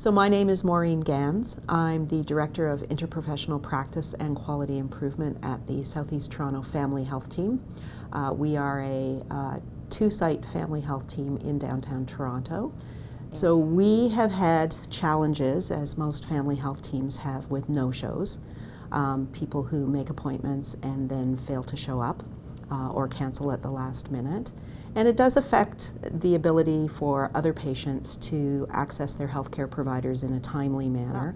So my name is Maureen Gans. I'm the Director of Interprofessional Practice and Quality Improvement at the Southeast Toronto Family Health Team. We are a two-site family health team in downtown Toronto. So we have had challenges, as most family health teams have, with no-shows. People who make appointments and then fail to show up or cancel at the last minute. And it does affect the ability for other patients to access their healthcare providers in a timely manner.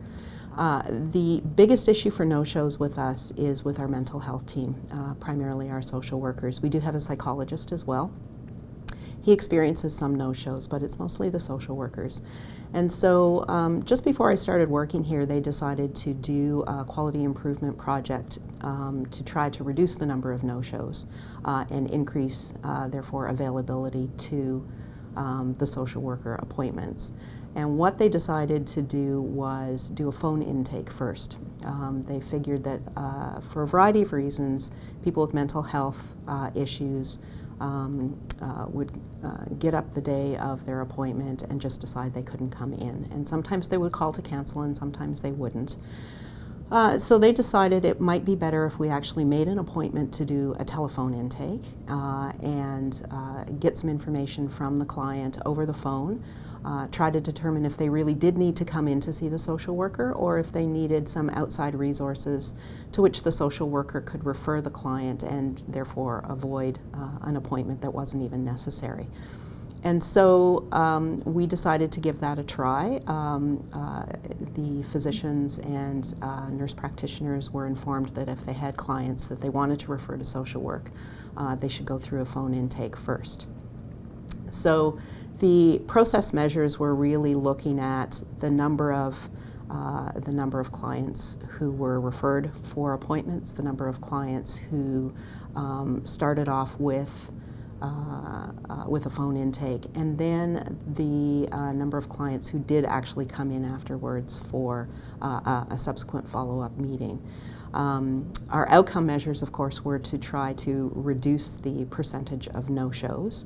The biggest issue for no-shows with us is with our mental health team, primarily our social workers. We do have a psychologist as well. He experiences some no-shows, but it's mostly the social workers. And so just before I started working here, they decided to do a quality improvement project to try to reduce the number of no-shows and increase, therefore, availability to the social worker appointments. And what they decided to do was do a phone intake first. They figured that for a variety of reasons, people with mental health issues would get up the day of their appointment and just decide they couldn't come in. And sometimes they would call to cancel and sometimes they wouldn't. So they decided it might be better if we actually made an appointment to do a telephone intake and get some information from the client over the phone. Try to determine if they really did need to come in to see the social worker or if they needed some outside resources to which the social worker could refer the client and therefore avoid an appointment that wasn't even necessary. And so we decided to give that a try. The physicians and nurse practitioners were informed that if they had clients that they wanted to refer to social work, they should go through a phone intake first. So the process measures were really looking at the number of clients who were referred for appointments, the number of clients who started off with a phone intake, and then the number of clients who did actually come in afterwards for a subsequent follow-up meeting. Our outcome measures, of course, were to try to reduce the percentage of no-shows.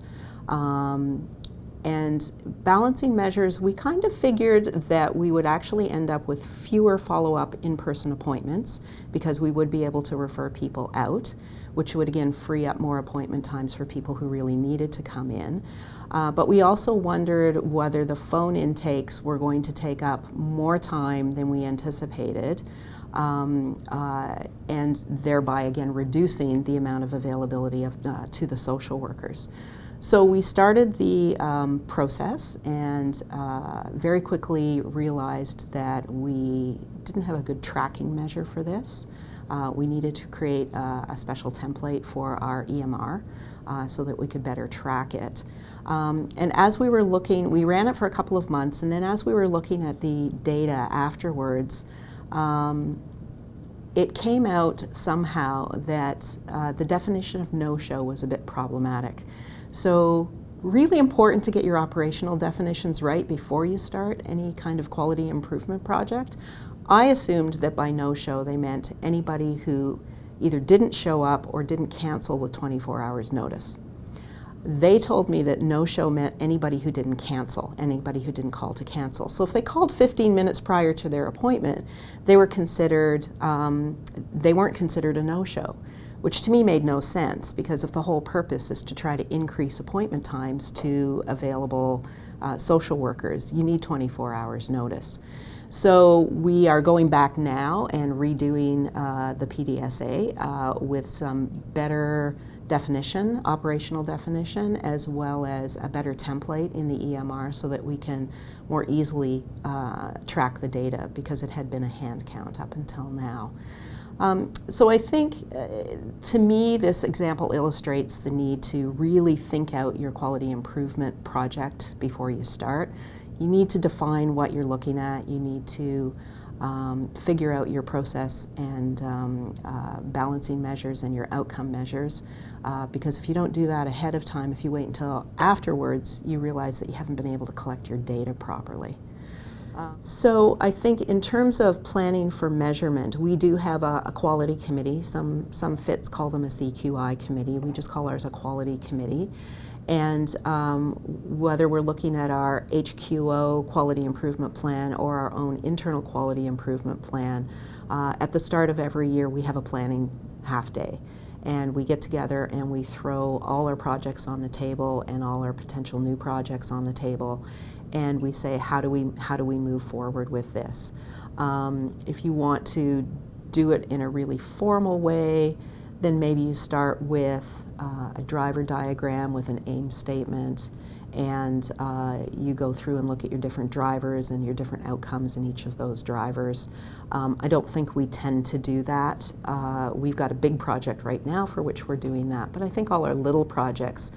And balancing measures, we kind of figured that we would actually end up with fewer follow-up in-person appointments because we would be able to refer people out, which would again free up more appointment times for people who really needed to come in. But we also wondered whether the phone intakes were going to take up more time than we anticipated, and thereby again reducing the amount of availability to the social workers. So we started the process and very quickly realized that we didn't have a good tracking measure for this. We needed to create a special template for our EMR so that we could better track it. And as we were looking, we ran it for a couple of months, and then as we were looking at the data afterwards, it came out somehow that the definition of no-show was a bit problematic. So really important to get your operational definitions right before you start any kind of quality improvement project. I assumed that by no-show they meant anybody who either didn't show up or didn't cancel with 24 hours notice. They told me that no-show meant anybody who didn't cancel, anybody who didn't call to cancel. So if they called 15 minutes prior to their appointment, they weren't considered a no-show, which to me made no sense because if the whole purpose is to try to increase appointment times to available social workers, you need 24 hours notice. So we are going back now and redoing the PDSA with some better definition, operational definition, as well as a better template in the EMR so that we can more easily track the data because it had been a hand count up until now. So I think, to me, this example illustrates the need to really think out your quality improvement project before you start. You need to define what you're looking at. You need to figure out your process and balancing measures and your outcome measures. Because if you don't do that ahead of time, if you wait until afterwards, you realize that you haven't been able to collect your data properly. So I think in terms of planning for measurement, we do have a quality committee. Some FITs call them a CQI committee. We just call ours a quality committee. And whether we're looking at our HQO quality improvement plan or our own internal quality improvement plan, at the start of every year we have a planning half day. And we get together and we throw all our projects on the table and all our potential new projects on the table, and we say, how do we move forward with this? If you want to do it in a really formal way, then maybe you start with a driver diagram with an aim statement, and you go through and look at your different drivers and your different outcomes in each of those drivers. I don't think we tend to do that. We've got a big project right now for which we're doing that, but I think all our little projects,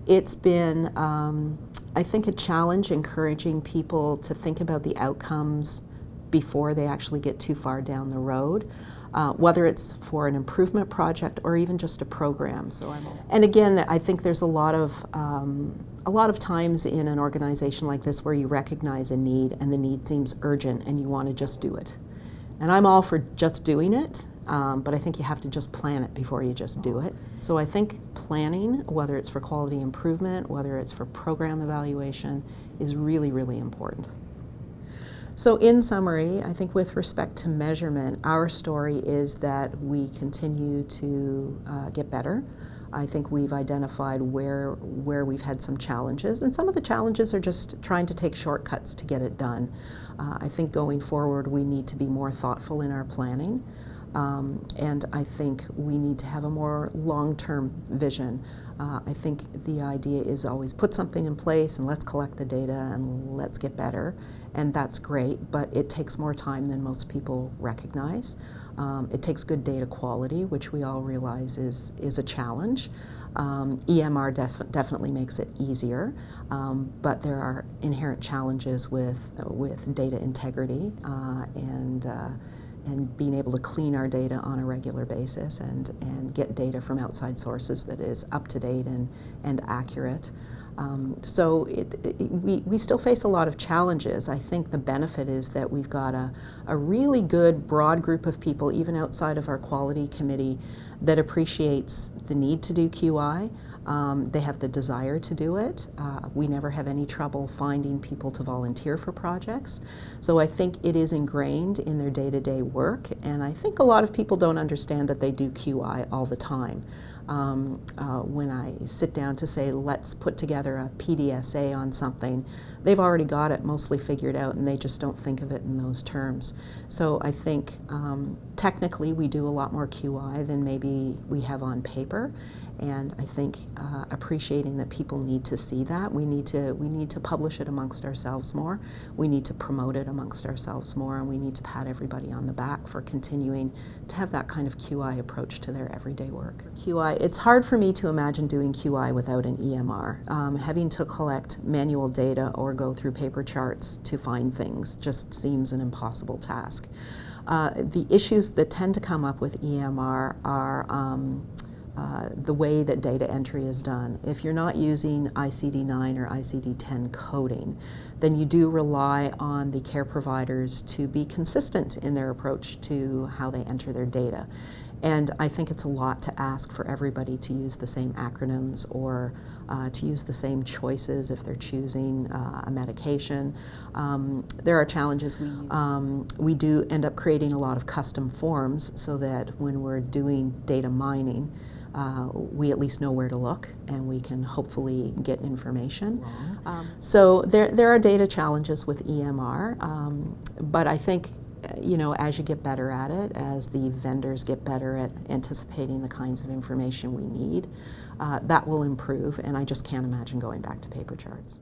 it's been, I think, a challenge encouraging people to think about the outcomes before they actually get too far down the road. Whether it's for an improvement project or even just a program. And again, I think there's a lot of times in an organization like this where you recognize a need and the need seems urgent and you want to just do it. And I'm all for just doing it, but I think you have to just plan it before you just do it. So I think planning, whether it's for quality improvement, whether it's for program evaluation, is really, really important. So in summary, I think with respect to measurement, our story is that we continue to get better. I think we've identified where we've had some challenges, and some of the challenges are just trying to take shortcuts to get it done. I think going forward we need to be more thoughtful in our planning, and I think we need to have a more long-term vision. I think the idea is always put something in place and let's collect the data and let's get better, and that's great, but it takes more time than most people recognize. It takes good data quality, which we all realize is a challenge. EMR definitely makes it easier, but there are inherent challenges with data integrity and being able to clean our data on a regular basis and get data from outside sources that is up to date and accurate. So we still face a lot of challenges. I think the benefit is that we've got a really good broad group of people, even outside of our quality committee, that appreciates the need to do QI. They have the desire to do it. We never have any trouble finding people to volunteer for projects. So I think it is ingrained in their day-to-day work, and I think a lot of people don't understand that they do QI all the time. When I sit down to say, let's put together a PDSA on something, they've already got it mostly figured out and they just don't think of it in those terms. So I think technically we do a lot more QI than maybe we have on paper, and I think appreciating that people need to see that. We need to publish it amongst ourselves more. We need to promote it amongst ourselves more, and we need to pat everybody on the back for continuing to have that kind of QI approach to their everyday work. QI, it's hard for me to imagine doing QI without an EMR. Having to collect manual data or go through paper charts to find things just seems an impossible task. The issues that tend to come up with EMR are the way that data entry is done. If you're not using ICD-9 or ICD-10 coding, then you do rely on the care providers to be consistent in their approach to how they enter their data. And I think it's a lot to ask for everybody to use the same acronyms or to use the same choices if they're choosing a medication. There are challenges. We do end up creating a lot of custom forms so that when we're doing data mining, we at least know where to look and we can hopefully get information. So there are data challenges with EMR, but I think as you get better at it, as the vendors get better at anticipating the kinds of information we need, that will improve, and I just can't imagine going back to paper charts.